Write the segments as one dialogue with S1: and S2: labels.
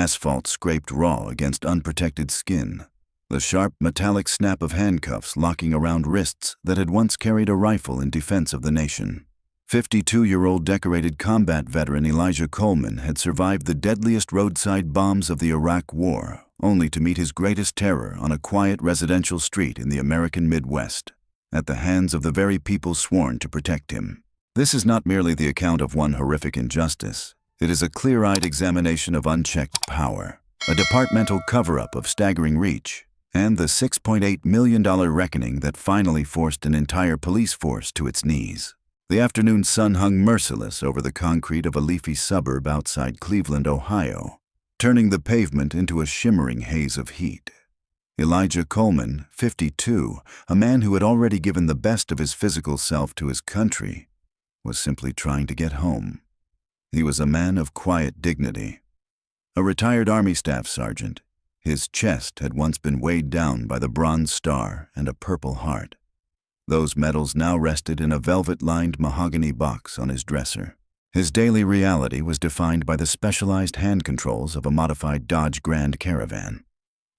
S1: asphalt scraped raw against unprotected skin, the sharp metallic snap of handcuffs locking around wrists that had once carried a rifle in defense of the nation. 52-year-old decorated combat veteran Elijah Coleman had survived the deadliest roadside bombs of the Iraq War, only to meet his greatest terror on a quiet residential street in the American Midwest, at the hands of the very people sworn to protect him. This is not merely the account of one horrific injustice. It is a clear-eyed examination of unchecked power, a departmental cover-up of staggering reach, and the $6.8 million reckoning that finally forced an entire police force to its knees. The afternoon sun hung merciless over the concrete of a leafy suburb outside Cleveland, Ohio, turning the pavement into a shimmering haze of heat. Elijah Coleman, 52, a man who had already given the best of his physical self to his country, was simply trying to get home. He was a man of quiet dignity. A retired Army staff sergeant, his chest had once been weighed down by the Bronze Star and a Purple Heart. Those medals now rested in a velvet-lined mahogany box on his dresser. His daily reality was defined by the specialized hand controls of a modified Dodge Grand Caravan.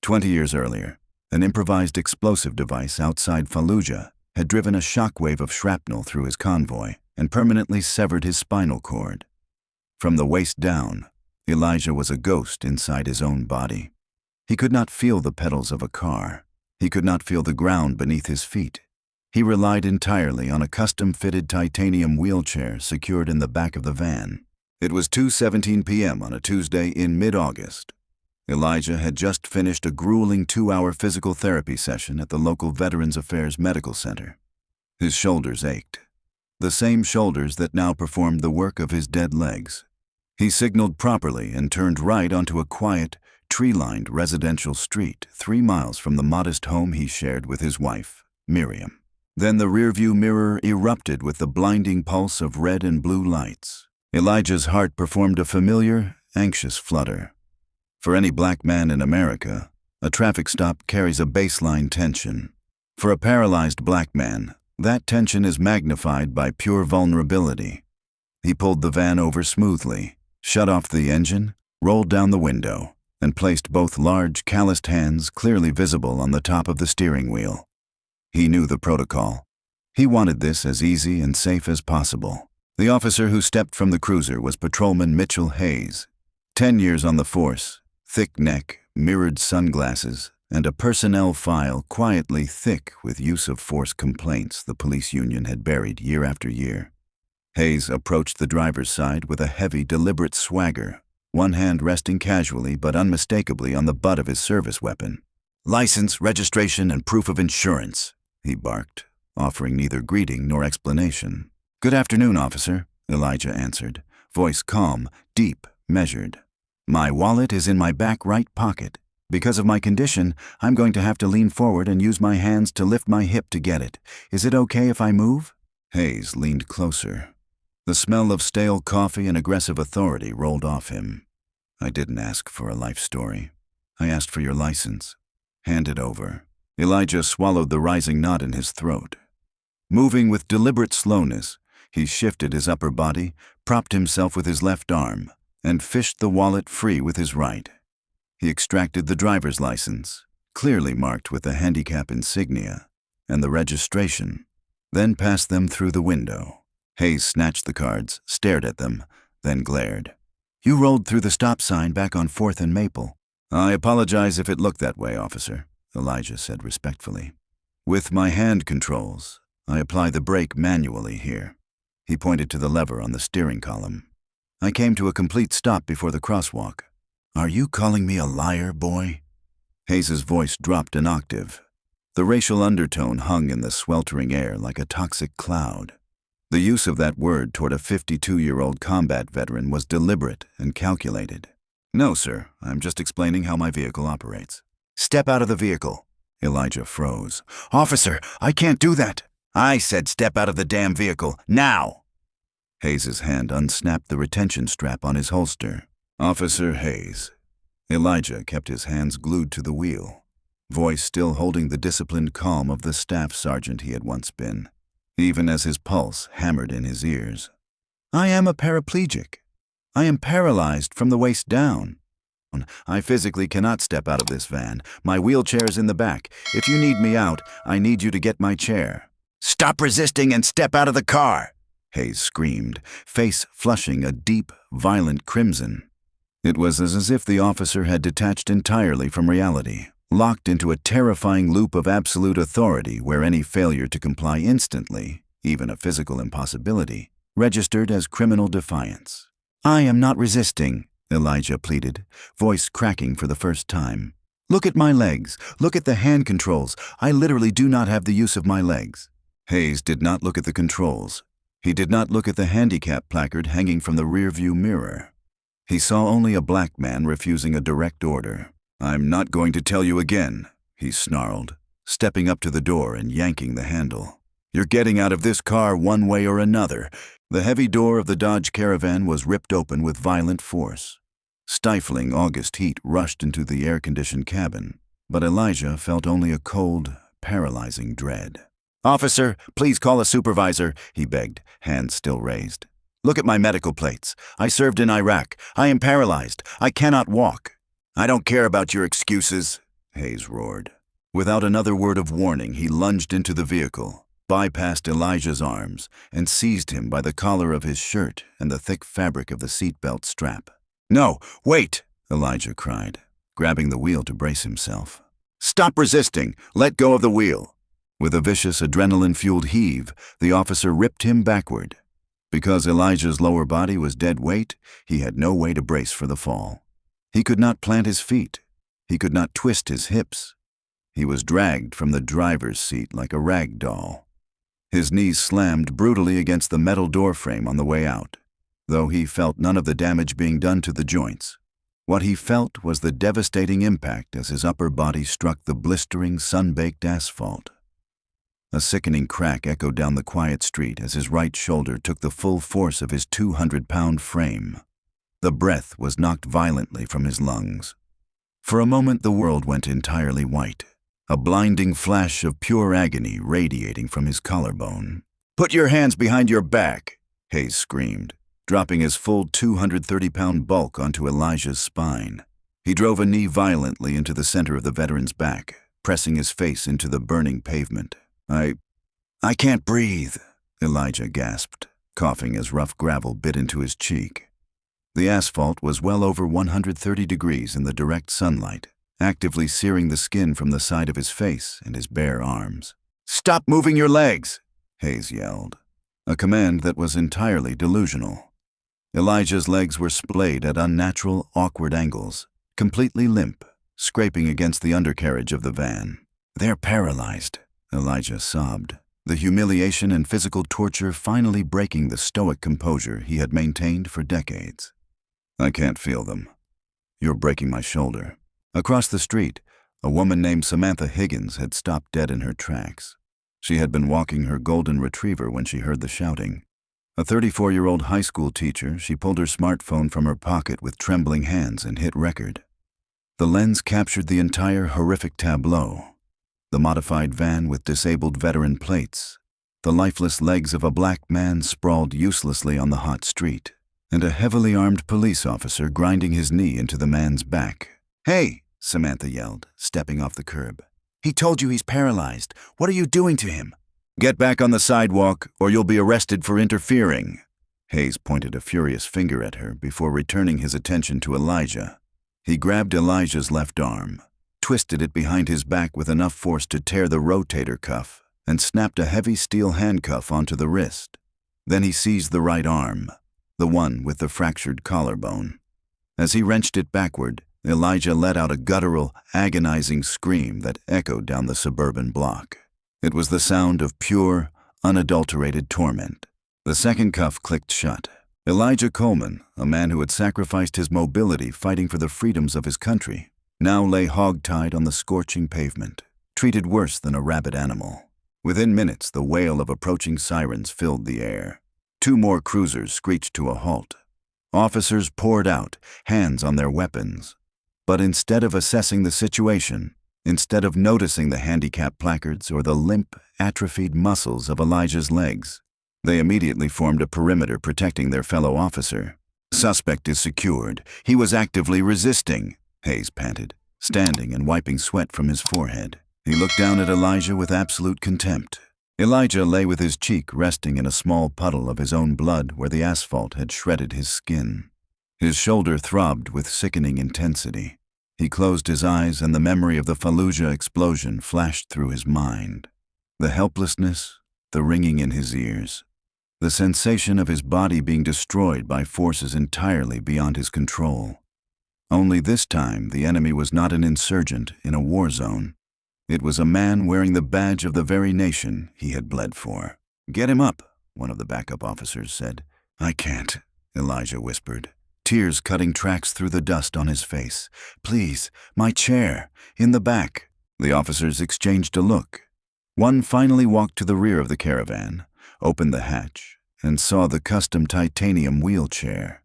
S1: 20 years earlier, an improvised explosive device outside Fallujah had driven a shockwave of shrapnel through his convoy and permanently severed his spinal cord. From the waist down, Elijah was a ghost inside his own body. He could not feel the pedals of a car. He could not feel the ground beneath his feet. He relied entirely on a custom-fitted titanium wheelchair secured in the back of the van. It was 2:17 p.m. on a Tuesday in mid-August. Elijah had just finished a grueling 2-hour physical therapy session at the local Veterans Affairs Medical Center. His shoulders ached, the same shoulders that now performed the work of his dead legs. He signaled properly and turned right onto a quiet, tree-lined residential street 3 miles from the modest home he shared with his wife, Miriam. Then the rearview mirror erupted with the blinding pulse of red and blue lights. Elijah's heart performed a familiar, anxious flutter. For any black man in America, a traffic stop carries a baseline tension. For a paralyzed black man, that tension is magnified by pure vulnerability. He pulled the van over smoothly, shut off the engine, rolled down the window, and placed both large, calloused hands clearly visible on the top of the steering wheel. He knew the protocol. He wanted this as easy and safe as possible. The officer who stepped from the cruiser was Patrolman Mitchell Hayes. 10 years on the force, thick neck, mirrored sunglasses, and a personnel file quietly thick with use-of-force complaints the police union had buried year after year. Hayes approached the driver's side with a heavy, deliberate swagger, one hand resting casually but unmistakably on the butt of his service weapon. "License, registration, and proof of insurance," he barked, offering neither greeting nor explanation. "Good afternoon, officer," Elijah answered, voice calm, deep, measured. "My wallet is in my back right pocket. Because of my condition, I'm going to have to lean forward and use my hands to lift my hip to get it. Is it okay if I move?" Hayes leaned closer. The smell of stale coffee and aggressive authority rolled off him. "I didn't ask for a life story. I asked for your license. Hand it over." Elijah swallowed the rising knot in his throat. Moving with deliberate slowness, he shifted his upper body, propped himself with his left arm, and fished the wallet free with his right. He extracted the driver's license, clearly marked with the handicap insignia, and the registration, then passed them through the window. Hayes snatched the cards, stared at them, then glared. "You rolled through the stop sign back on 4th and Maple." "I apologize if it looked that way, officer," Elijah said respectfully. "With my hand controls, I apply the brake manually here." He pointed to the lever on the steering column. "I came to a complete stop before the crosswalk." "Are you calling me a liar, boy?" Hayes's voice dropped an octave. The racial undertone hung in the sweltering air like a toxic cloud. The use of that word toward a 52-year-old combat veteran was deliberate and calculated. "No, sir. I'm just explaining how my vehicle operates." "Step out of the vehicle." Elijah froze. "Officer, I can't do that." "I said step out of the damn vehicle, now!" Hayes's hand unsnapped the retention strap on his holster. "Officer Hayes." Elijah kept his hands glued to the wheel, voice still holding the disciplined calm of the staff sergeant he had once been, even as his pulse hammered in his ears. "I am a paraplegic. I am paralyzed from the waist down." I physically cannot step out of this van. My wheelchair's in the back. If you need me out, I need you to get my chair." "Stop resisting and step out of the car!" Hayes screamed, face flushing a deep, violent crimson. It was as if the officer had detached entirely from reality, locked into a terrifying loop of absolute authority where any failure to comply instantly, even a physical impossibility, registered as criminal defiance. "I am not resisting," Elijah pleaded, voice cracking for the first time. "Look at my legs. Look at the hand controls. I literally do not have the use of my legs." Hayes did not look at the controls. He did not look at the handicap placard hanging from the rearview mirror. He saw only a black man refusing a direct order. "I'm not going to tell you again," he snarled, stepping up to the door and yanking the handle. "You're getting out of this car one way or another." The heavy door of the Dodge Caravan was ripped open with violent force. Stifling August heat rushed into the air-conditioned cabin, but Elijah felt only a cold, paralyzing dread. "Officer, please call a supervisor," he begged, hands still raised. "Look at my medical plates. I served in Iraq. I am paralyzed. I cannot walk." "I don't care about your excuses," Hayes roared. Without another word of warning, he lunged into the vehicle, bypassed Elijah's arms, and seized him by the collar of his shirt and the thick fabric of the seatbelt strap. "No, wait!" Elijah cried, grabbing the wheel to brace himself. "Stop resisting! Let go of the wheel!" With a vicious adrenaline-fueled heave, the officer ripped him backward. Because Elijah's lower body was dead weight, he had no way to brace for the fall. He could not plant his feet. He could not twist his hips. He was dragged from the driver's seat like a rag doll. His knees slammed brutally against the metal doorframe on the way out, though he felt none of the damage being done to the joints. What he felt was the devastating impact as his upper body struck the blistering, sun-baked asphalt. A sickening crack echoed down the quiet street as his right shoulder took the full force of his 200-pound frame. The breath was knocked violently from his lungs. For a moment the world went entirely white, a blinding flash of pure agony radiating from his collarbone. "Put your hands behind your back," Hayes screamed, dropping his full 230-pound bulk onto Elijah's spine. He drove a knee violently into the center of the veteran's back, pressing his face into the burning pavement. I can't breathe," Elijah gasped, coughing as rough gravel bit into his cheek. The asphalt was well over 130 degrees in the direct sunlight, actively searing the skin from the side of his face and his bare arms. "Stop moving your legs!" Hayes yelled, a command that was entirely delusional. Elijah's legs were splayed at unnatural, awkward angles, completely limp, scraping against the undercarriage of the van. "They're paralyzed," Elijah sobbed, the humiliation and physical torture finally breaking the stoic composure he had maintained for decades. "I can't feel them. You're breaking my shoulder." Across the street, a woman named Samantha Higgins had stopped dead in her tracks. She had been walking her golden retriever when she heard the shouting. A 34-year-old high school teacher, she pulled her smartphone from her pocket with trembling hands and hit record. The lens captured the entire horrific tableau. The modified van with disabled veteran plates, the lifeless legs of a black man sprawled uselessly on the hot street, and a heavily armed police officer grinding his knee into the man's back. "Hey!" Samantha yelled, stepping off the curb. "He told you he's paralyzed. What are you doing to him?" "Get back on the sidewalk, or you'll be arrested for interfering." Hayes pointed a furious finger at her before returning his attention to Elijah. He grabbed Elijah's left arm, twisted it behind his back with enough force to tear the rotator cuff, and snapped a heavy steel handcuff onto the wrist. Then he seized the right arm, the one with the fractured collarbone. As he wrenched it backward, Elijah let out a guttural, agonizing scream that echoed down the suburban block. It was the sound of pure, unadulterated torment. The second cuff clicked shut. Elijah Coleman, a man who had sacrificed his mobility fighting for the freedoms of his country, now lay hog-tied on the scorching pavement, treated worse than a rabid animal. Within minutes, the wail of approaching sirens filled the air. 2 more cruisers screeched to a halt. Officers poured out, hands on their weapons. But instead of assessing the situation, instead of noticing the handicap placards or the limp, atrophied muscles of Elijah's legs, they immediately formed a perimeter protecting their fellow officer. "Suspect is secured. He was actively resisting," Hayes panted, standing and wiping sweat from his forehead. He looked down at Elijah with absolute contempt. Elijah lay with his cheek resting in a small puddle of his own blood where the asphalt had shredded his skin. His shoulder throbbed with sickening intensity. He closed his eyes and the memory of the Fallujah explosion flashed through his mind. The helplessness, the ringing in his ears, the sensation of his body being destroyed by forces entirely beyond his control. Only this time the enemy was not an insurgent in a war zone. It was a man wearing the badge of the very nation he had bled for. "Get him up," one of the backup officers said. "I can't," Elijah whispered, tears cutting tracks through the dust on his face. "Please, my chair, in the back." The officers exchanged a look. One finally walked to the rear of the caravan, opened the hatch, and saw the custom titanium wheelchair.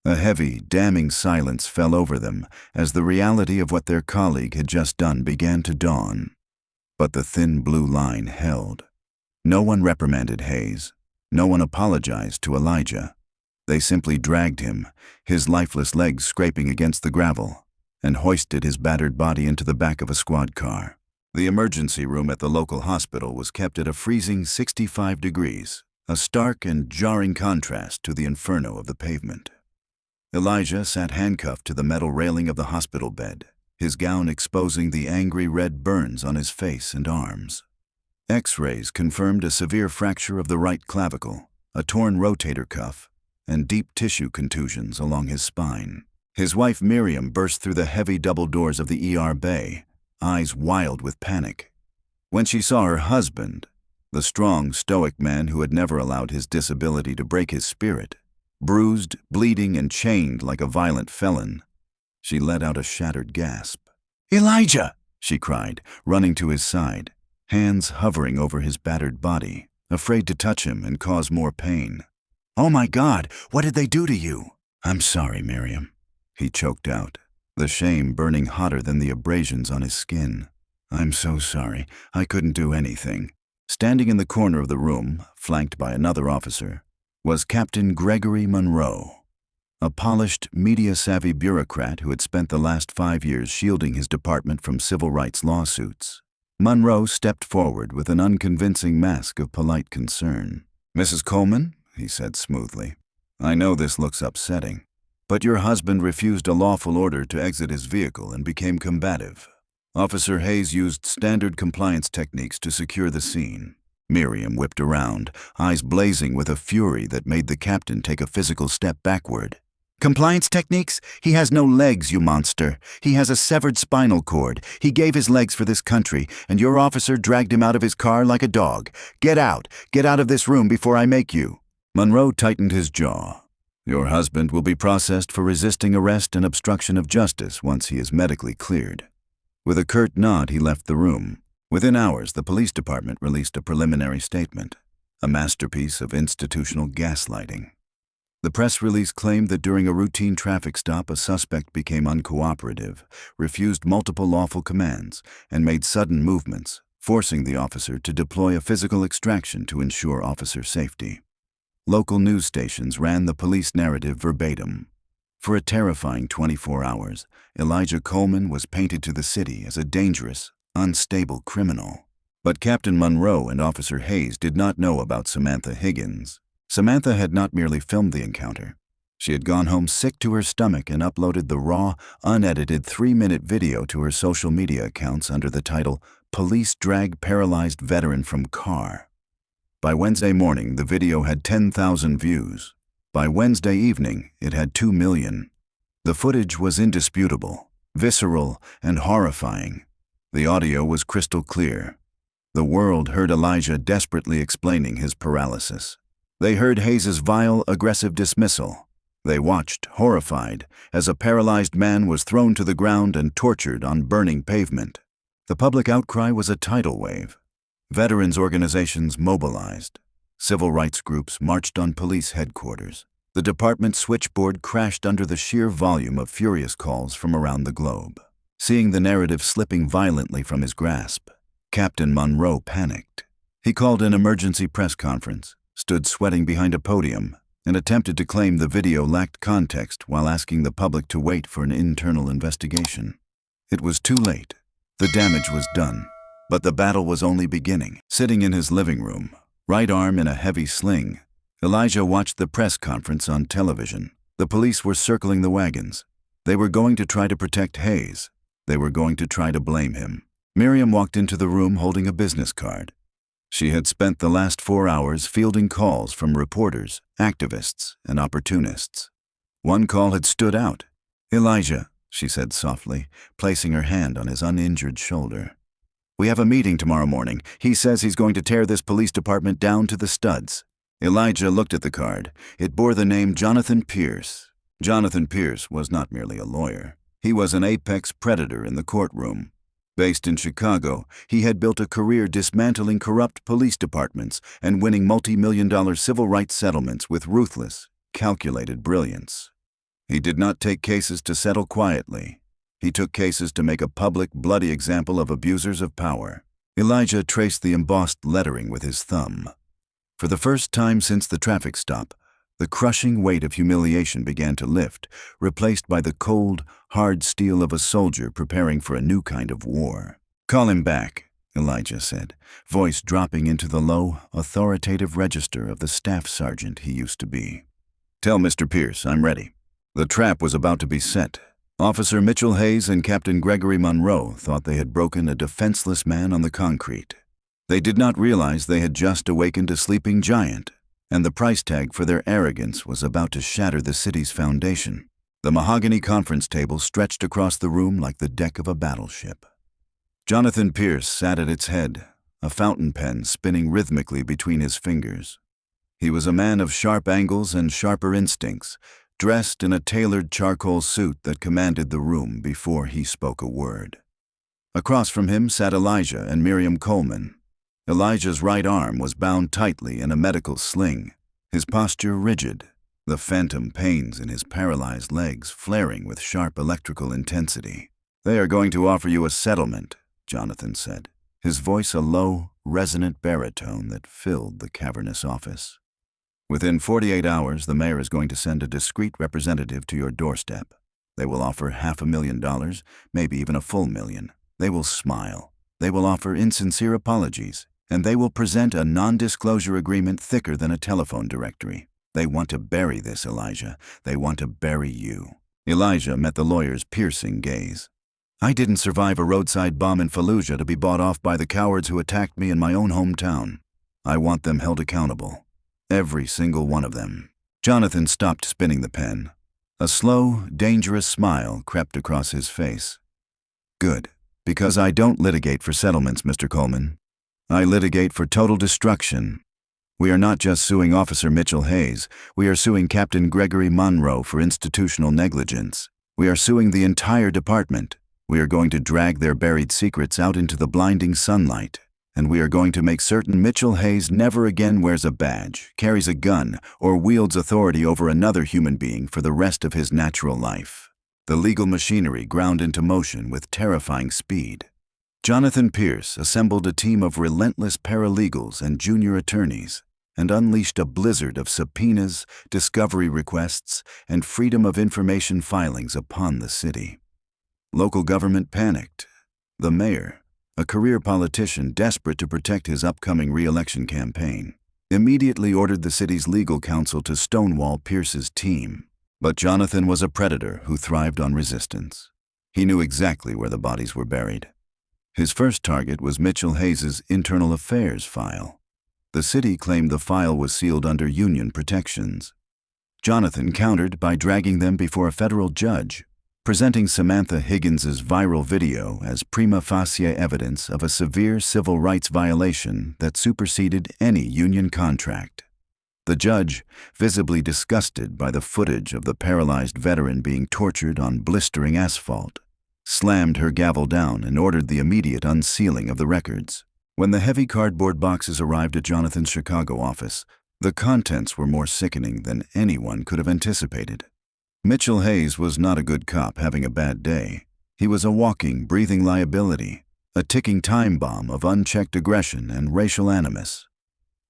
S1: A heavy, damning silence fell over them as the reality of what their colleague had just done began to dawn. But the thin blue line held. No one reprimanded Hayes. No one apologized to Elijah. They simply dragged him, his lifeless legs scraping against the gravel, and hoisted his battered body into the back of a squad car. The emergency room at the local hospital was kept at a freezing 65 degrees, a stark and jarring contrast to the inferno of the pavement. Elijah sat handcuffed to the metal railing of the hospital bed, his gown exposing the angry red burns on his face and arms. X-rays confirmed a severe fracture of the right clavicle, a torn rotator cuff, and deep tissue contusions along his spine. His wife Miriam burst through the heavy double doors of the ER bay, eyes wild with panic. When she saw her husband, the strong, stoic man who had never allowed his disability to break his spirit, bruised, bleeding, and chained like a violent felon, she let out a shattered gasp. "Elijah!" she cried, running to his side, hands hovering over his battered body, afraid to touch him and cause more pain. "Oh my God, what did they do to you?" "I'm sorry, Miriam," he choked out, the shame burning hotter than the abrasions on his skin. "I'm so sorry. I couldn't do anything." Standing in the corner of the room, flanked by another officer, was Captain Gregory Monroe, a polished, media-savvy bureaucrat who had spent the last 5 years shielding his department from civil rights lawsuits. Monroe stepped forward with an unconvincing mask of polite concern. "Mrs. Coleman," he said smoothly, "I know this looks upsetting, but your husband refused a lawful order to exit his vehicle and became combative. Officer Hayes used standard compliance techniques to secure the scene." Miriam whipped around, eyes blazing with a fury that made the captain take a physical step backward. "Compliance techniques? He has no legs, you monster. He has a severed spinal cord. He gave his legs for this country, and your officer dragged him out of his car like a dog. Get out! Get out of this room before I make you." Monroe tightened his jaw. "Your husband will be processed for resisting arrest and obstruction of justice once he is medically cleared." With a curt nod, he left the room. Within hours, the police department released a preliminary statement, a masterpiece of institutional gaslighting. The press release claimed that during a routine traffic stop, a suspect became uncooperative, refused multiple lawful commands, and made sudden movements, forcing the officer to deploy a physical extraction to ensure officer safety. Local news stations ran the police narrative verbatim. For a terrifying 24 hours, Elijah Coleman was painted to the city as a dangerous, unstable criminal. But Captain Monroe and Officer Hayes did not know about Samantha Higgins. Samantha had not merely filmed the encounter. She had gone home sick to her stomach and uploaded the raw, unedited 3-minute video to her social media accounts under the title, "Police Drag Paralyzed Veteran from Car." By Wednesday morning, the video had 10,000 views. By Wednesday evening, it had 2 million. The footage was indisputable, visceral, and horrifying. The audio was crystal clear. The world heard Elijah desperately explaining his paralysis. They heard Hayes's vile, aggressive dismissal. They watched, horrified, as a paralyzed man was thrown to the ground and tortured on burning pavement. The public outcry was a tidal wave. Veterans organizations mobilized. Civil rights groups marched on police headquarters. The department switchboard crashed under the sheer volume of furious calls from around the globe. Seeing the narrative slipping violently from his grasp, Captain Monroe panicked. He called an emergency press conference, stood sweating behind a podium, and attempted to claim the video lacked context while asking the public to wait for an internal investigation. It was too late. The damage was done, but the battle was only beginning. Sitting in his living room, right arm in a heavy sling, Elijah watched the press conference on television. The police were circling the wagons. They were going to try to protect Hayes. They were going to try to blame him. Miriam walked into the room holding a business card. She had spent the last 4 hours fielding calls from reporters, activists, and opportunists. One call had stood out. "Elijah," she said softly, placing her hand on his uninjured shoulder. "We have a meeting tomorrow morning. He says he's going to tear this police department down to the studs." Elijah looked at the card. It bore the name Jonathan Pierce. Jonathan Pierce was not merely a lawyer. He was an apex predator in the courtroom. Based in Chicago, he had built a career dismantling corrupt police departments and winning multi-million-dollar civil rights settlements with ruthless, calculated brilliance. He did not take cases to settle quietly. He took cases to make a public, bloody example of abusers of power. Elijah traced the embossed lettering with his thumb. For the first time since the traffic stop, the crushing weight of humiliation began to lift, replaced by the cold, hard steel of a soldier preparing for a new kind of war. "Call him back," Elijah said, voice dropping into the low, authoritative register of the staff sergeant he used to be. "Tell Mr. Pierce I'm ready." The trap was about to be set. Officer Mitchell Hayes and Captain Gregory Monroe thought they had broken a defenseless man on the concrete. They did not realize they had just awakened a sleeping giant, and the price tag for their arrogance was about to shatter the city's foundation. The mahogany conference table stretched across the room like the deck of a battleship. Jonathan Pierce sat at its head, a fountain pen spinning rhythmically between his fingers. He was a man of sharp angles and sharper instincts, dressed in a tailored charcoal suit that commanded the room before he spoke a word. Across from him sat Elijah and Miriam Coleman. Elijah's right arm was bound tightly in a medical sling, his posture rigid, the phantom pains in his paralyzed legs flaring with sharp electrical intensity. "They are going to offer you a settlement," Jonathan said, his voice a low, resonant baritone that filled the cavernous office. "Within 48 hours, the mayor is going to send a discreet representative to your doorstep. They will offer $500,000, maybe even a full million. They will smile. They will offer insincere apologies. And they will present a non-disclosure agreement thicker than a telephone directory. They want to bury this, Elijah. They want to bury you." Elijah met the lawyer's piercing gaze. "I didn't survive a roadside bomb in Fallujah to be bought off by the cowards who attacked me in my own hometown. I want them held accountable. Every single one of them." Jonathan stopped spinning the pen. A slow, dangerous smile crept across his face. "Good, because I don't litigate for settlements, Mr. Coleman. I litigate for total destruction. We are not just suing Officer Mitchell Hayes. We are suing Captain Gregory Monroe for institutional negligence. We are suing the entire department. We are going to drag their buried secrets out into the blinding sunlight. And we are going to make certain Mitchell Hayes never again wears a badge, carries a gun, or wields authority over another human being for the rest of his natural life." The legal machinery ground into motion with terrifying speed. Jonathan Pierce assembled a team of relentless paralegals and junior attorneys and unleashed a blizzard of subpoenas, discovery requests, and freedom of information filings upon the city. Local government panicked. The mayor, a career politician desperate to protect his upcoming re-election campaign, immediately ordered the city's legal counsel to stonewall Pierce's team. But Jonathan was a predator who thrived on resistance. He knew exactly where the bodies were buried. His first target was Mitchell Hayes's internal affairs file. The city claimed the file was sealed under union protections. Jonathan countered by dragging them before a federal judge, presenting Samantha Higgins's viral video as prima facie evidence of a severe civil rights violation that superseded any union contract. The judge, visibly disgusted by the footage of the paralyzed veteran being tortured on blistering asphalt, slammed her gavel down and ordered the immediate unsealing of the records. When the heavy cardboard boxes arrived at Jonathan's Chicago office, the contents were more sickening than anyone could have anticipated. Mitchell Hayes was not a good cop having a bad day. He was a walking, breathing liability, a ticking time bomb of unchecked aggression and racial animus.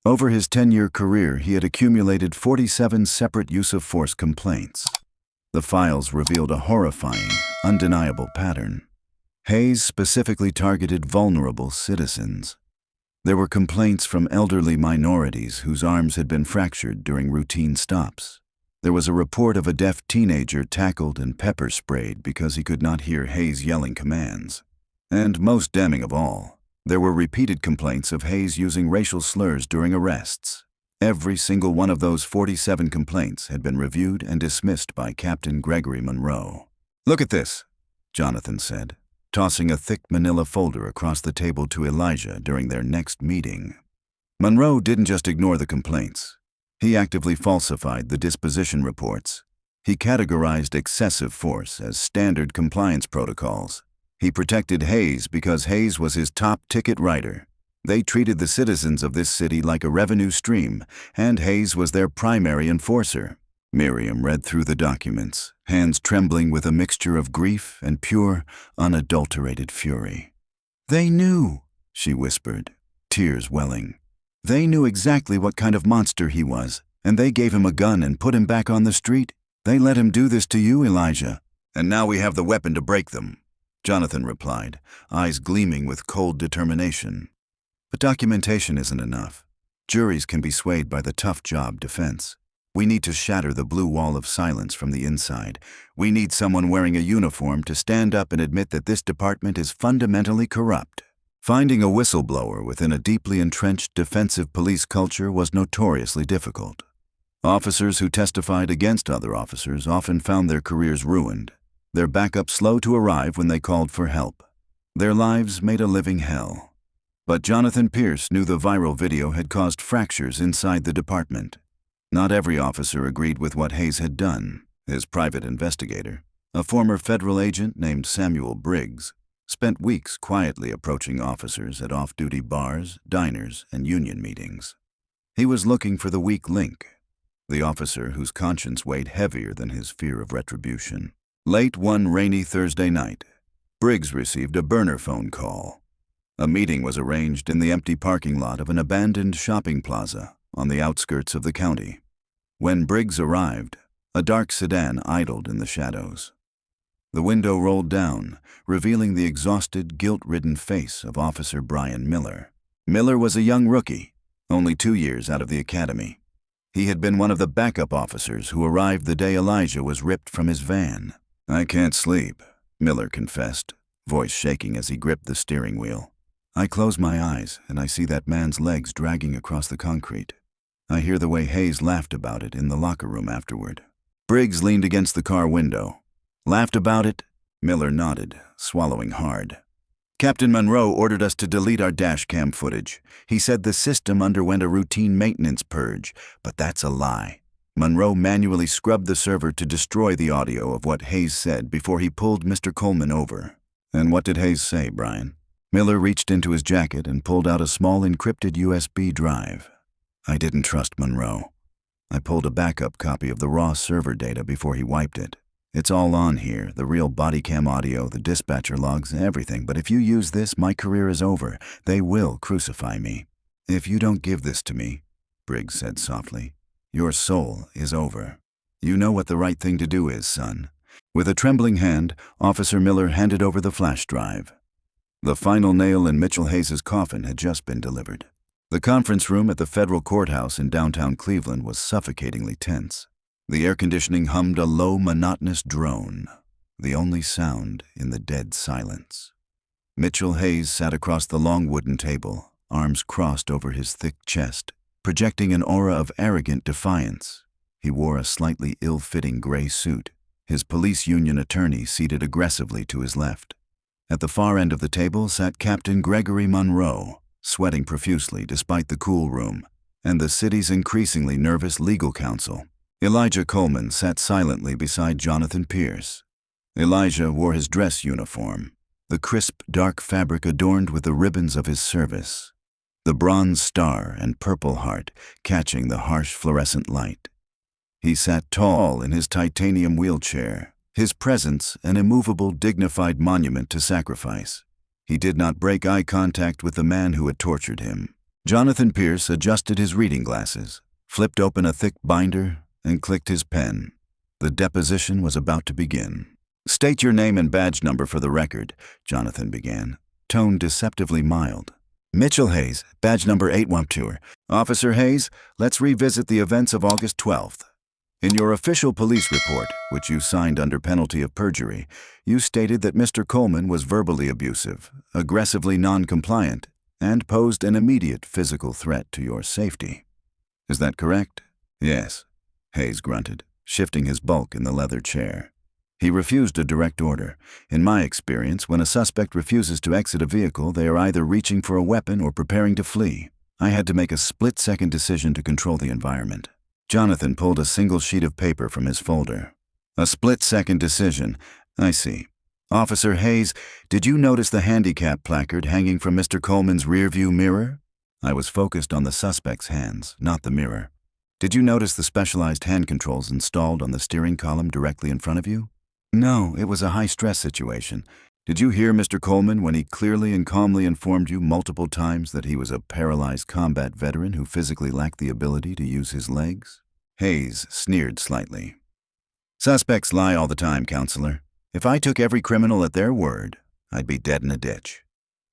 S1: Over his 10-year career, he had accumulated 47 separate use-of-force complaints. The files revealed a horrifying, undeniable pattern. Hayes specifically targeted vulnerable citizens. There were complaints from elderly minorities whose arms had been fractured during routine stops. There was a report of a deaf teenager tackled and pepper-sprayed because he could not hear Hayes yelling commands. And most damning of all, there were repeated complaints of Hayes using racial slurs during arrests. Every single one of those 47 complaints had been reviewed and dismissed by Captain Gregory Monroe. "Look at this," Jonathan said, tossing a thick manila folder across the table to Elijah during their next meeting. Monroe didn't just ignore the complaints. He actively falsified the disposition reports. He categorized excessive force as standard compliance protocols. He protected Hayes because Hayes was his top ticket writer. They treated the citizens of this city like a revenue stream, and Hayes was their primary enforcer. Miriam read through the documents, hands trembling with a mixture of grief and pure, unadulterated fury. "They knew," she whispered, tears welling. "They knew exactly what kind of monster he was, and they gave him a gun and put him back on the street. They let him do this to you, Elijah. And now we have the weapon to break them," Jonathan replied, eyes gleaming with cold determination. "But documentation isn't enough. Juries can be swayed by the tough job defense. We need to shatter the blue wall of silence from the inside. We need someone wearing a uniform to stand up and admit that this department is fundamentally corrupt." Finding a whistleblower within a deeply entrenched defensive police culture was notoriously difficult. Officers who testified against other officers often found their careers ruined, their backup slow to arrive when they called for help. Their lives made a living hell. But Jonathan Pierce knew the viral video had caused fractures inside the department. Not every officer agreed with what Hayes had done. His private investigator, a former federal agent named Samuel Briggs, spent weeks quietly approaching officers at off-duty bars, diners, and union meetings. He was looking for the weak link, the officer whose conscience weighed heavier than his fear of retribution. Late one rainy Thursday night, Briggs received a burner phone call. A meeting was arranged in the empty parking lot of an abandoned shopping plaza on the outskirts of the county. When Briggs arrived, a dark sedan idled in the shadows. The window rolled down, revealing the exhausted, guilt-ridden face of Officer Brian Miller. Miller was a young rookie, only 2 years out of the academy. He had been one of the backup officers who arrived the day Elijah was ripped from his van. "I can't sleep," Miller confessed, voice shaking as he gripped the steering wheel. "I close my eyes and I see that man's legs dragging across the concrete. I hear the way Hayes laughed about it in the locker room afterward." Briggs leaned against the car window. "Laughed about it?" Miller nodded, swallowing hard. "Captain Monroe ordered us to delete our dash cam footage. He said the system underwent a routine maintenance purge, but that's a lie. Monroe manually scrubbed the server to destroy the audio of what Hayes said before he pulled Mr. Coleman over." "And what did Hayes say, Brian?" Miller reached into his jacket and pulled out a small encrypted USB drive. "I didn't trust Monroe. I pulled a backup copy of the raw server data before he wiped it. It's all on here, the real body cam audio, the dispatcher logs, everything. But if you use this, my career is over. They will crucify me." "If you don't give this to me," Briggs said softly, "your soul is over. You know what the right thing to do is, son." With a trembling hand, Officer Miller handed over the flash drive. The final nail in Mitchell Hayes' coffin had just been delivered. The conference room at the federal courthouse in downtown Cleveland was suffocatingly tense. The air conditioning hummed a low, monotonous drone, the only sound in the dead silence. Mitchell Hayes sat across the long wooden table, arms crossed over his thick chest, projecting an aura of arrogant defiance. He wore a slightly ill-fitting gray suit, his police union attorney seated aggressively to his left. At the far end of the table sat Captain Gregory Monroe, sweating profusely despite the cool room, and the city's increasingly nervous legal counsel. Elijah Coleman sat silently beside Jonathan Pierce. Elijah wore his dress uniform, the crisp, dark fabric adorned with the ribbons of his service, the bronze star and purple heart catching the harsh fluorescent light. He sat tall in his titanium wheelchair, his presence an immovable, dignified monument to sacrifice. He did not break eye contact with the man who had tortured him. Jonathan Pierce adjusted his reading glasses, flipped open a thick binder, and clicked his pen. The deposition was about to begin. "State your name and badge number for the record," Jonathan began, tone deceptively mild. "Mitchell Hayes, badge number 812. Officer Hayes, let's revisit the events of August 12th. In your official police report, which you signed under penalty of perjury, you stated that Mr. Coleman was verbally abusive, aggressively non-compliant, and posed an immediate physical threat to your safety. Is that correct?" "Yes," Hayes grunted, shifting his bulk in the leather chair. He refused a direct order. In my experience, when a suspect refuses to exit a vehicle, they are either reaching for a weapon or preparing to flee. I had to make a split-second decision to control the environment. Jonathan pulled a single sheet of paper from his folder. "A split-second decision. I see. Officer Hayes, did you notice the handicap placard hanging from Mr. Coleman's rearview mirror?" I was focused on the suspect's hands, not the mirror. "Did you notice the specialized hand controls installed on the steering column directly in front of you?" "No, it was a high-stress situation. Did you hear Mr. Coleman when he clearly and calmly informed you multiple times that he was a paralyzed combat veteran who physically lacked the ability to use his legs?" Hayes sneered slightly. "Suspects lie all the time, counselor. If I took every criminal at their word, I'd be dead in a ditch.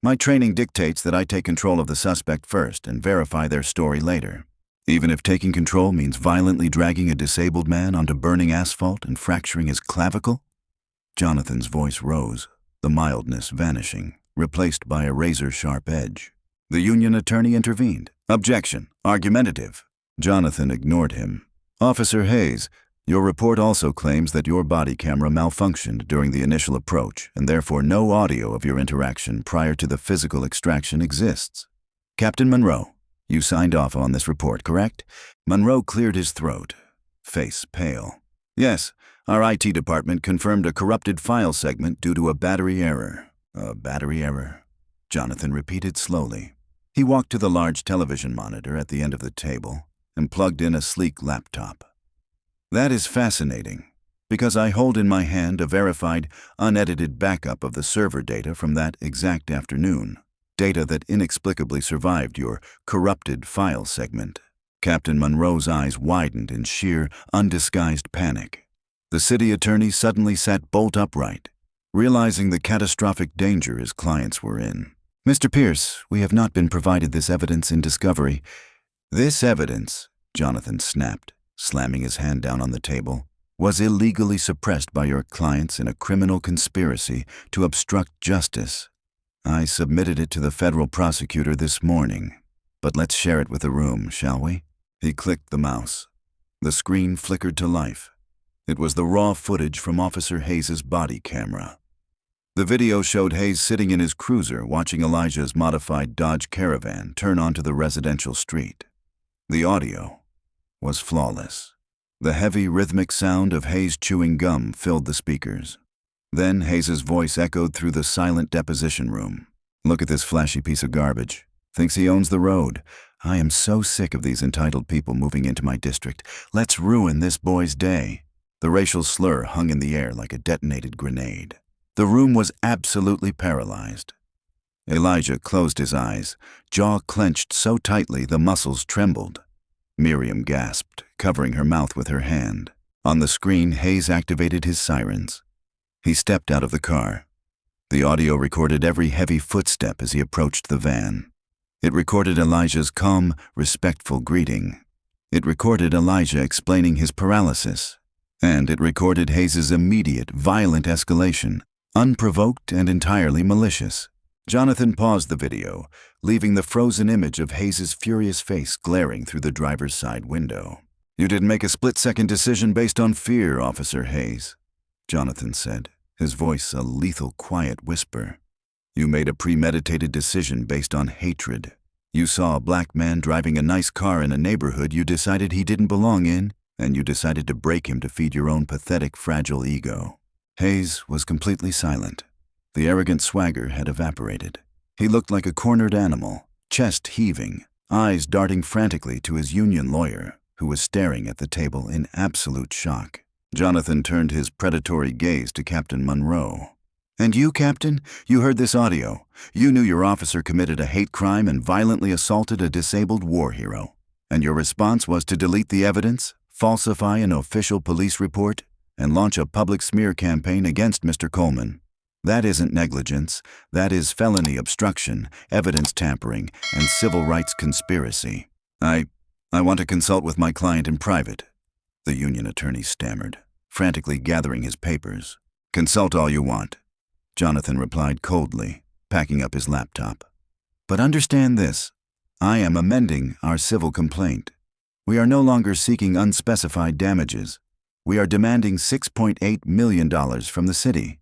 S1: My training dictates that I take control of the suspect first and verify their story later. Even if taking control means violently dragging a disabled man onto burning asphalt and fracturing his clavicle?" Jonathan's voice rose, the mildness vanishing, replaced by a razor-sharp edge. The union attorney intervened. "Objection. Argumentative." Jonathan ignored him. "Officer Hayes, your report also claims that your body camera malfunctioned during the initial approach, and therefore no audio of your interaction prior to the physical extraction exists. Captain Monroe, you signed off on this report, correct?" Monroe cleared his throat, face pale. "Yes, our IT department confirmed a corrupted file segment due to a battery error." "A battery error?" Jonathan repeated slowly. He walked to the large television monitor at the end of the table and plugged in a sleek laptop. "That is fascinating, because I hold in my hand a verified, unedited backup of the server data from that exact afternoon, data that inexplicably survived your corrupted file segment." Captain Monroe's eyes widened in sheer, undisguised panic. The city attorney suddenly sat bolt upright, realizing the catastrophic danger his clients were in. "Mr. Pierce, we have not been provided this evidence in discovery." "This evidence," Jonathan snapped, slamming his hand down on the table, "was illegally suppressed by your clients in a criminal conspiracy to obstruct justice. I submitted it to the federal prosecutor this morning, but let's share it with the room, shall we?" He clicked the mouse. The screen flickered to life. It was the raw footage from Officer Hayes' body camera. The video showed Hayes sitting in his cruiser watching Elijah's modified Dodge Caravan turn onto the residential street. The audio was flawless. The heavy, rhythmic sound of Hayes chewing gum filled the speakers. Then Hayes' voice echoed through the silent deposition room. "Look at this flashy piece of garbage. Thinks he owns the road. I am so sick of these entitled people moving into my district. Let's ruin this boy's day." The racial slur hung in the air like a detonated grenade. The room was absolutely paralyzed. Elijah closed his eyes, jaw clenched so tightly the muscles trembled. Miriam gasped, covering her mouth with her hand. On the screen, Hayes activated his sirens. He stepped out of the car. The audio recorded every heavy footstep as he approached the van. It recorded Elijah's calm, respectful greeting. It recorded Elijah explaining his paralysis. And it recorded Hayes' immediate, violent escalation, unprovoked and entirely malicious. Jonathan paused the video, leaving the frozen image of Hayes' furious face glaring through the driver's side window. "You didn't make a split-second decision based on fear, Officer Hayes," Jonathan said, his voice a lethal, quiet whisper. "You made a premeditated decision based on hatred. You saw a black man driving a nice car in a neighborhood you decided he didn't belong in, and you decided to break him to feed your own pathetic, fragile ego." Hayes was completely silent. The arrogant swagger had evaporated. He looked like a cornered animal, chest heaving, eyes darting frantically to his union lawyer, who was staring at the table in absolute shock. Jonathan turned his predatory gaze to Captain Monroe. And you, Captain? You heard this audio. You knew your officer committed a hate crime and violently assaulted a disabled war hero. And your response was to delete the evidence, falsify an official police report, and launch a public smear campaign against Mr. Coleman. That isn't negligence. That is felony obstruction, evidence tampering, and civil rights conspiracy. I want to consult with my client in private, the union attorney stammered, frantically gathering his papers. Consult all you want, Jonathan replied coldly, packing up his laptop. But understand this. I am amending our civil complaint. We are no longer seeking unspecified damages. We are demanding $6.8 million from the city.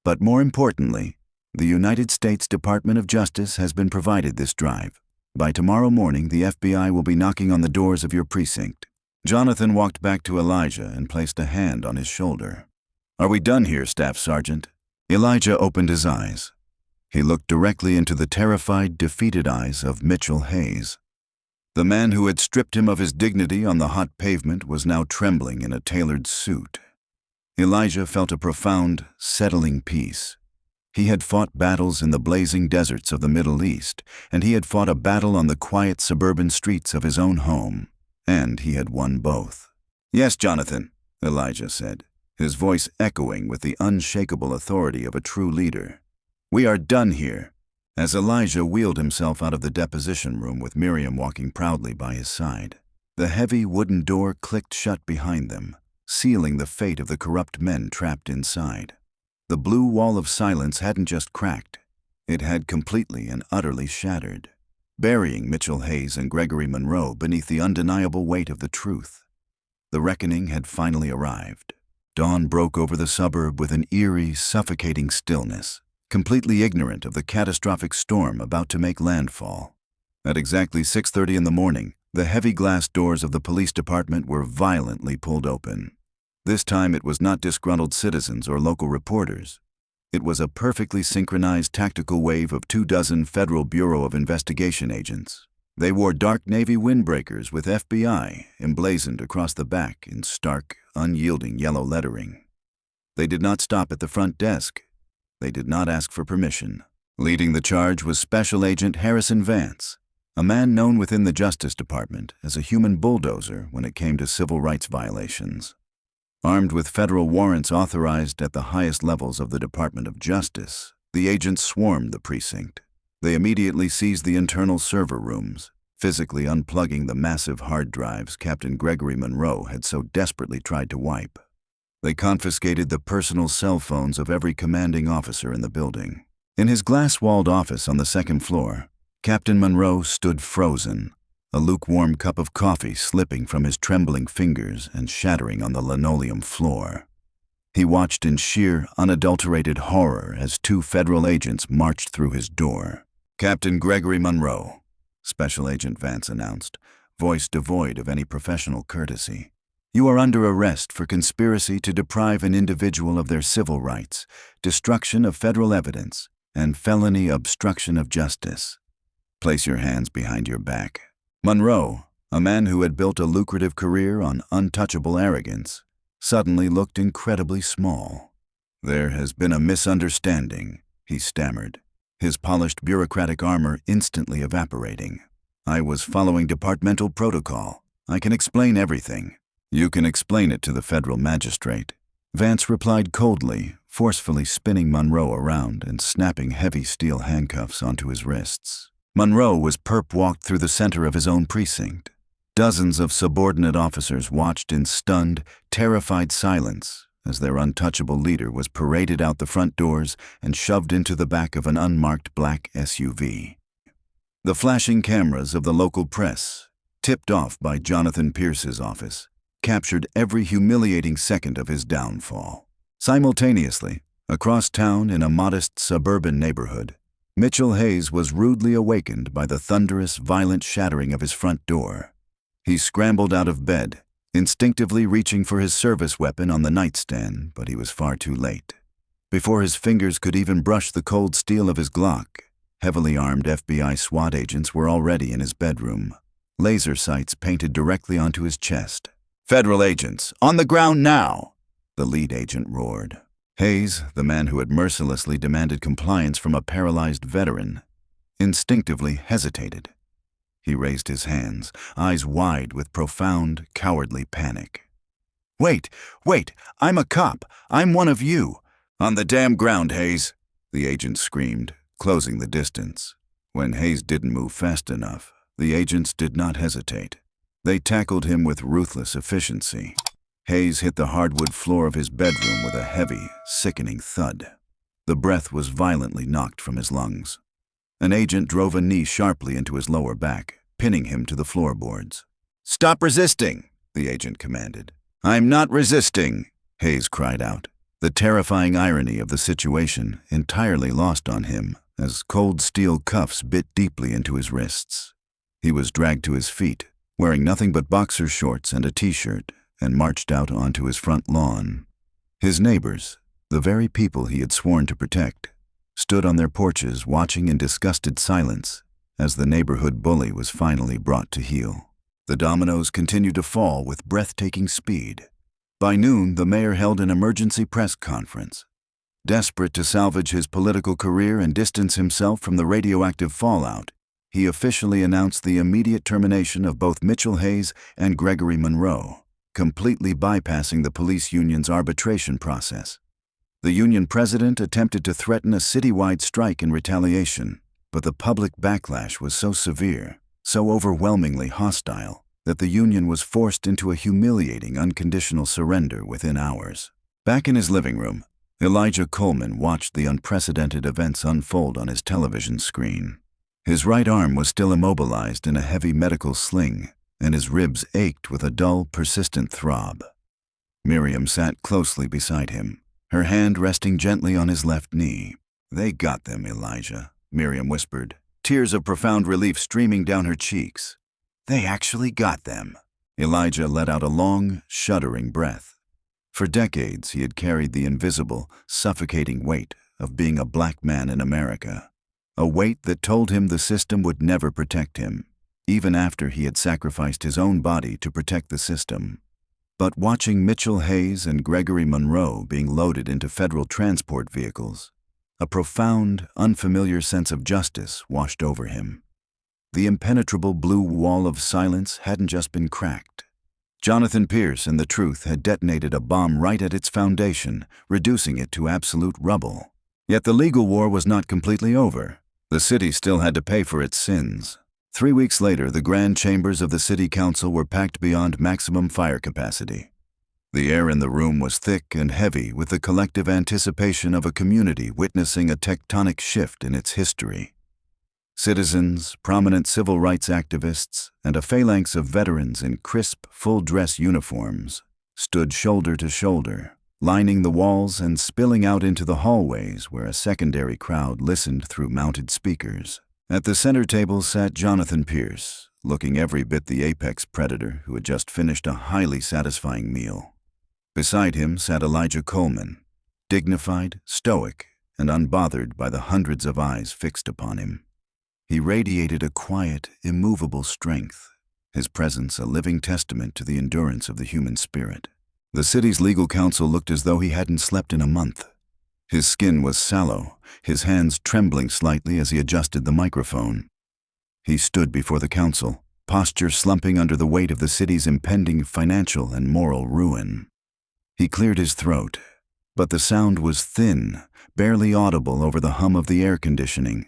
S1: But more importantly, the United States Department of Justice has been provided this drive. By tomorrow morning, the FBI will be knocking on the doors of your precinct. Jonathan walked back to Elijah and placed a hand on his shoulder. Are we done here, Staff Sergeant? Elijah opened his eyes. He looked directly into the terrified, defeated eyes of Mitchell Hayes. The man who had stripped him of his dignity on the hot pavement was now trembling in a tailored suit. Elijah felt a profound, settling peace. He had fought battles in the blazing deserts of the Middle East, and he had fought a battle on the quiet suburban streets of his own home, and he had won both. Yes, Jonathan, Elijah said, his voice echoing with the unshakable authority of a true leader. We are done here. As Elijah wheeled himself out of the deposition room with Miriam walking proudly by his side, the heavy wooden door clicked shut behind them, sealing the fate of the corrupt men trapped inside. The blue wall of silence hadn't just cracked, it had completely and utterly shattered, burying Mitchell Hayes and Gregory Monroe beneath the undeniable weight of the truth. The reckoning had finally arrived. Dawn broke over the suburb with an eerie, suffocating stillness, completely ignorant of the catastrophic storm about to make landfall. At exactly 6:30 in the morning, the heavy glass doors of the police department were violently pulled open. This time it was not disgruntled citizens or local reporters. It was a perfectly synchronized tactical wave of 24 Federal Bureau of Investigation agents. They wore dark navy windbreakers with FBI emblazoned across the back in stark, unyielding yellow lettering. They did not stop at the front desk. They did not ask for permission. Leading the charge was Special Agent Harrison Vance, a man known within the Justice Department as a human bulldozer when it came to civil rights violations. Armed with federal warrants authorized at the highest levels of the Department of Justice, the agents swarmed the precinct. They immediately seized the internal server rooms, physically unplugging the massive hard drives Captain Gregory Monroe had so desperately tried to wipe. They confiscated the personal cell phones of every commanding officer in the building. In his glass-walled office on the second floor, Captain Monroe stood frozen, a lukewarm cup of coffee slipping from his trembling fingers and shattering on the linoleum floor. He watched in sheer, unadulterated horror as 2 federal agents marched through his door. Captain Gregory Monroe, Special Agent Vance announced, voice devoid of any professional courtesy. You are under arrest for conspiracy to deprive an individual of their civil rights, destruction of federal evidence, and felony obstruction of justice. Place your hands behind your back. Monroe, a man who had built a lucrative career on untouchable arrogance, suddenly looked incredibly small. There has been a misunderstanding, he stammered, his polished bureaucratic armor instantly evaporating. I was following departmental protocol. I can explain everything. You can explain it to the federal magistrate. Vance replied coldly, forcefully spinning Monroe around and snapping heavy steel handcuffs onto his wrists. Monroe was perp-walked through the center of his own precinct. Dozens of subordinate officers watched in stunned, terrified silence as their untouchable leader was paraded out the front doors and shoved into the back of an unmarked black SUV. The flashing cameras of the local press, tipped off by Jonathan Pierce's office, captured every humiliating second of his downfall. Simultaneously, across town in a modest suburban neighborhood, Mitchell Hayes was rudely awakened by the thunderous, violent shattering of his front door. He scrambled out of bed, instinctively reaching for his service weapon on the nightstand, but he was far too late. Before his fingers could even brush the cold steel of his Glock, heavily armed FBI SWAT agents were already in his bedroom, laser sights painted directly onto his chest. "Federal agents, on the ground now!" the lead agent roared. Hayes, the man who had mercilessly demanded compliance from a paralyzed veteran, instinctively hesitated. He raised his hands, eyes wide with profound, cowardly panic. "Wait, wait, I'm a cop. I'm one of you." "On the damn ground, Hayes," the agent screamed, closing the distance. When Hayes didn't move fast enough, the agents did not hesitate. They tackled him with ruthless efficiency. Hayes hit the hardwood floor of his bedroom with a heavy, sickening thud. The breath was violently knocked from his lungs. An agent drove a knee sharply into his lower back, pinning him to the floorboards. "Stop resisting," the agent commanded. "I'm not resisting," Hayes cried out, the terrifying irony of the situation entirely lost on him as cold steel cuffs bit deeply into his wrists. He was dragged to his feet, wearing nothing but boxer shorts and a t-shirt, and marched out onto his front lawn. His neighbors, the very people he had sworn to protect, stood on their porches watching in disgusted silence as the neighborhood bully was finally brought to heel. The dominoes continued to fall with breathtaking speed. By noon, the mayor held an emergency press conference. Desperate to salvage his political career and distance himself from the radioactive fallout, he officially announced the immediate termination of both Mitchell Hayes and Gregory Monroe, completely bypassing the police union's arbitration process. The union president attempted to threaten a citywide strike in retaliation, but the public backlash was so severe, so overwhelmingly hostile, that the union was forced into a humiliating unconditional surrender within hours. Back in his living room, Elijah Coleman watched the unprecedented events unfold on his television screen. His right arm was still immobilized in a heavy medical sling, and his ribs ached with a dull, persistent throb. Miriam sat closely beside him, her hand resting gently on his left knee. "They got them, Elijah," Miriam whispered, tears of profound relief streaming down her cheeks. "They actually got them." Elijah let out a long, shuddering breath. For decades, he had carried the invisible, suffocating weight of being a black man in America, a weight that told him the system would never protect him, even after he had sacrificed his own body to protect the system. But watching Mitchell Hayes and Gregory Monroe being loaded into federal transport vehicles, a profound, unfamiliar sense of justice washed over him. The impenetrable blue wall of silence hadn't just been cracked. Jonathan Pierce and the Truth had detonated a bomb right at its foundation, reducing it to absolute rubble. Yet the legal war was not completely over. The city still had to pay for its sins. 3 weeks later, the grand chambers of the city council were packed beyond maximum fire capacity. The air in the room was thick and heavy with the collective anticipation of a community witnessing a tectonic shift in its history. Citizens, prominent civil rights activists, and a phalanx of veterans in crisp, full-dress uniforms stood shoulder to shoulder, lining the walls and spilling out into the hallways where a secondary crowd listened through mounted speakers. At the center table sat Jonathan Pierce, looking every bit the apex predator who had just finished a highly satisfying meal. Beside him sat Elijah Coleman, dignified, stoic, and unbothered by the hundreds of eyes fixed upon him. He radiated a quiet, immovable strength, his presence a living testament to the endurance of the human spirit. The city's legal counsel looked as though he hadn't slept in a month. His skin was sallow, his hands trembling slightly as he adjusted the microphone. He stood before the council, posture slumping under the weight of the city's impending financial and moral ruin. He cleared his throat, but the sound was thin, barely audible over the hum of the air conditioning.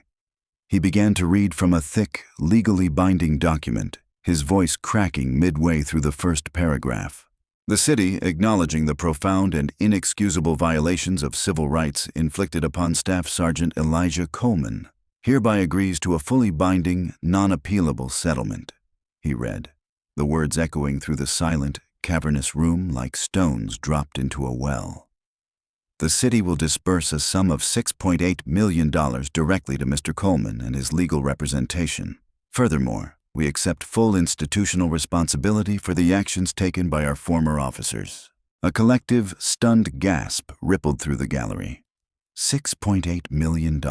S1: He began to read from a thick, legally binding document, his voice cracking midway through the first paragraph. The city, acknowledging the profound and inexcusable violations of civil rights inflicted upon Staff Sergeant Elijah Coleman, hereby agrees to a fully binding, non-appealable settlement, he read, the words echoing through the silent, cavernous room like stones dropped into a well. The city will disburse a sum of $6.8 million directly to Mr. Coleman and his legal representation. Furthermore, we accept full institutional responsibility for the actions taken by our former officers. A collective, stunned gasp rippled through the gallery. $6.8 million.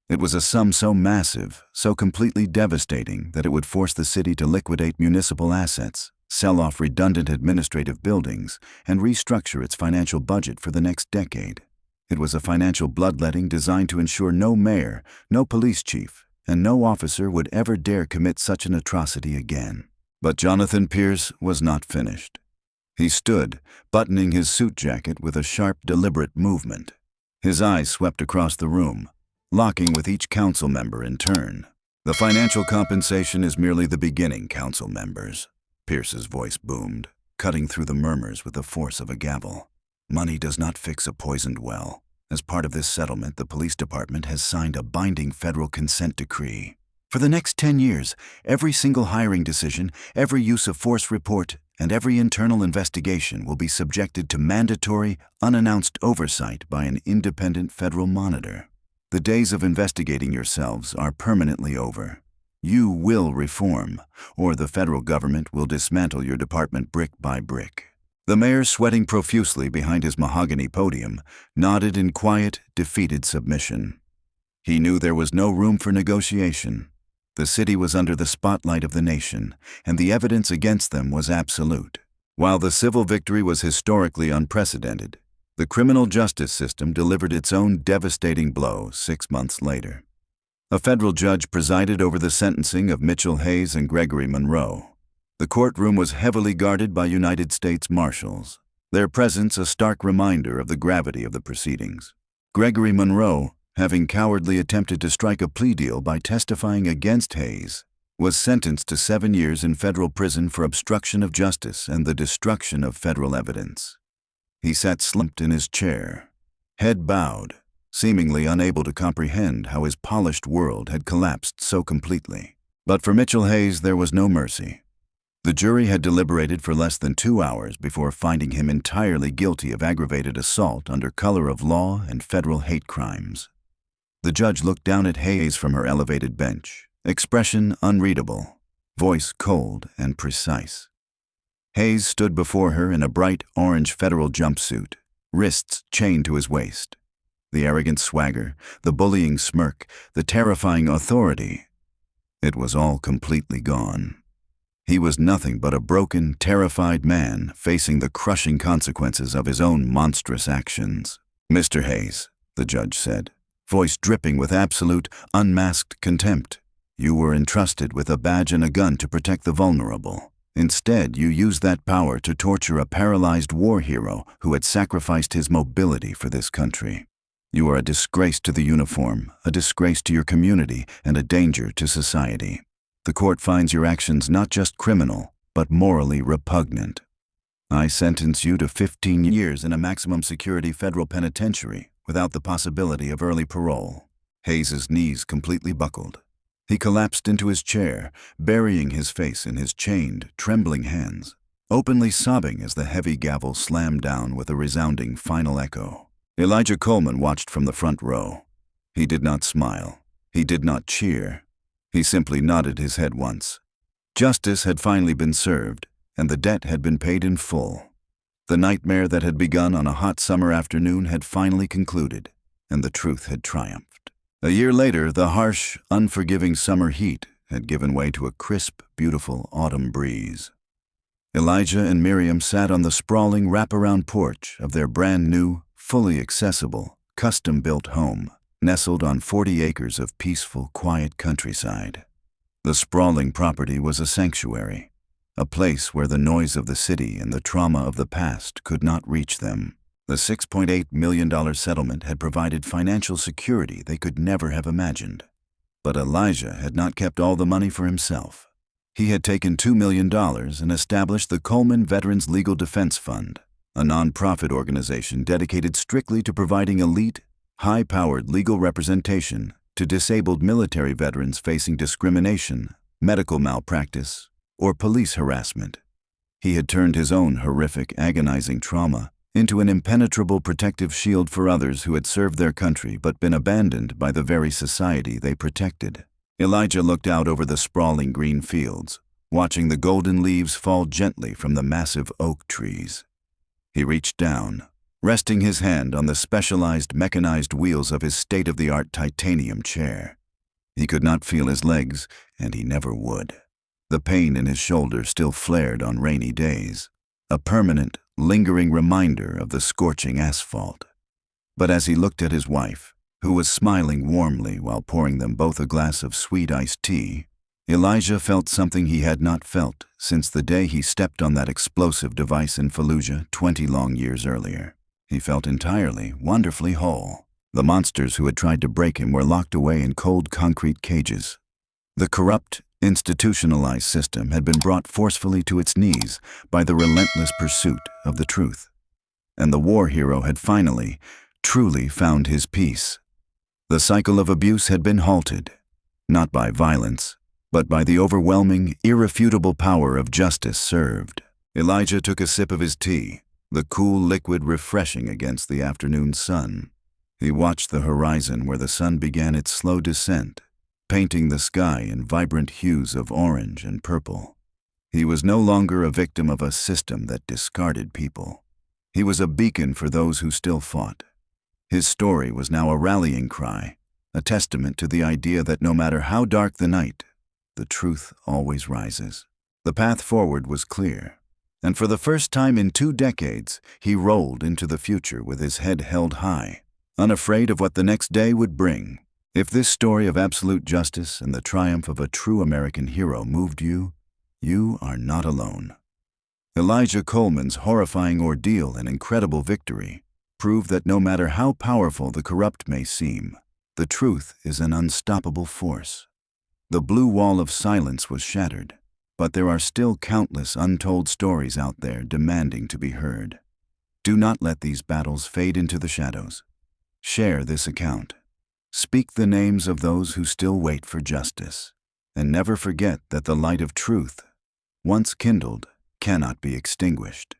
S1: It was a sum so massive, so completely devastating that it would force the city to liquidate municipal assets, sell off redundant administrative buildings, and restructure its financial budget for the next decade. It was a financial bloodletting designed to ensure no mayor, no police chief, and no officer would ever dare commit such an atrocity again. But Jonathan Pierce was not finished. He stood, buttoning his suit jacket with a sharp, deliberate movement. His eyes swept across the room, locking with each council member in turn. "The financial compensation is merely the beginning, council members," Pierce's voice boomed, cutting through the murmurs with the force of a gavel. "Money does not fix a poisoned well. As part of this settlement, the police department has signed a binding federal consent decree. For the next 10 years, every single hiring decision, every use of force report, and every internal investigation will be subjected to mandatory, unannounced oversight by an independent federal monitor. The days of investigating yourselves are permanently over. You will reform, or the federal government will dismantle your department brick by brick." The mayor, sweating profusely behind his mahogany podium, nodded in quiet, defeated submission. He knew there was no room for negotiation. The city was under the spotlight of the nation, and the evidence against them was absolute. While the civil victory was historically unprecedented, the criminal justice system delivered its own devastating blow 6 months later. A federal judge presided over the sentencing of Mitchell Hayes and Gregory Monroe. The courtroom was heavily guarded by United States Marshals, their presence a stark reminder of the gravity of the proceedings. Gregory Monroe, having cowardly attempted to strike a plea deal by testifying against Hayes, was sentenced to 7 years in federal prison for obstruction of justice and the destruction of federal evidence. He sat slumped in his chair, head bowed, seemingly unable to comprehend how his polished world had collapsed so completely. But for Mitchell Hayes, there was no mercy. The jury had deliberated for less than 2 hours before finding him entirely guilty of aggravated assault under color of law and federal hate crimes. The judge looked down at Hayes from her elevated bench, expression unreadable, voice cold and precise. Hayes stood before her in a bright orange federal jumpsuit, wrists chained to his waist. The arrogant swagger, the bullying smirk, the terrifying authority, it was all completely gone. He was nothing but a broken, terrified man facing the crushing consequences of his own monstrous actions. "Mr. Hayes," the judge said, voice dripping with absolute, unmasked contempt, "you were entrusted with a badge and a gun to protect the vulnerable. Instead, you used that power to torture a paralyzed war hero who had sacrificed his mobility for this country. You are a disgrace to the uniform, a disgrace to your community, and a danger to society. The court finds your actions not just criminal, but morally repugnant. I sentence you to 15 years in a maximum security federal penitentiary without the possibility of early parole." Hayes's knees completely buckled. He collapsed into his chair, burying his face in his chained, trembling hands, openly sobbing as the heavy gavel slammed down with a resounding final echo. Elijah Coleman watched from the front row. He did not smile. He did not cheer. He simply nodded his head once. Justice had finally been served, and the debt had been paid in full. The nightmare that had begun on a hot summer afternoon had finally concluded, and the truth had triumphed. A year later, the harsh, unforgiving summer heat had given way to a crisp, beautiful autumn breeze. Elijah and Miriam sat on the sprawling wraparound porch of their brand-new, fully accessible, custom-built home, nestled on 40 acres of peaceful, quiet countryside. The sprawling property was a sanctuary, a place where the noise of the city and the trauma of the past could not reach them. The $6.8 million settlement had provided financial security they could never have imagined. But Elijah had not kept all the money for himself. He had taken $2 million and established the Coleman Veterans Legal Defense Fund, a nonprofit organization dedicated strictly to providing elite, high-powered legal representation to disabled military veterans facing discrimination, medical malpractice, or police harassment. He had turned his own horrific, agonizing trauma into an impenetrable protective shield for others who had served their country but been abandoned by the very society they protected. Elijah looked out over the sprawling green fields, watching the golden leaves fall gently from the massive oak trees. He reached down, resting his hand on the specialized mechanized wheels of his state-of-the-art titanium chair. He could not feel his legs, and he never would. The pain in his shoulder still flared on rainy days, a permanent, lingering reminder of the scorching asphalt. But as he looked at his wife, who was smiling warmly while pouring them both a glass of sweet iced tea, Elijah felt something he had not felt since the day he stepped on that explosive device in Fallujah 20 long years earlier. He felt entirely, wonderfully whole. The monsters who had tried to break him were locked away in cold concrete cages. The corrupt, institutionalized system had been brought forcefully to its knees by the relentless pursuit of the truth. And the war hero had finally, truly found his peace. The cycle of abuse had been halted, not by violence, but by the overwhelming, irrefutable power of justice served. Elijah took a sip of his tea, the cool liquid refreshing against the afternoon sun. He watched the horizon where the sun began its slow descent, painting the sky in vibrant hues of orange and purple. He was no longer a victim of a system that discarded people. He was a beacon for those who still fought. His story was now a rallying cry, a testament to the idea that no matter how dark the night, the truth always rises. The path forward was clear, and for the first time in 2 decades, he rolled into the future with his head held high, unafraid of what the next day would bring. If this story of absolute justice and the triumph of a true American hero moved you, you are not alone. Elijah Coleman's horrifying ordeal and incredible victory prove that no matter how powerful the corrupt may seem, the truth is an unstoppable force. The blue wall of silence was shattered, but there are still countless untold stories out there demanding to be heard. Do not let these battles fade into the shadows. Share this account. Speak the names of those who still wait for justice, and never forget that the light of truth, once kindled, cannot be extinguished.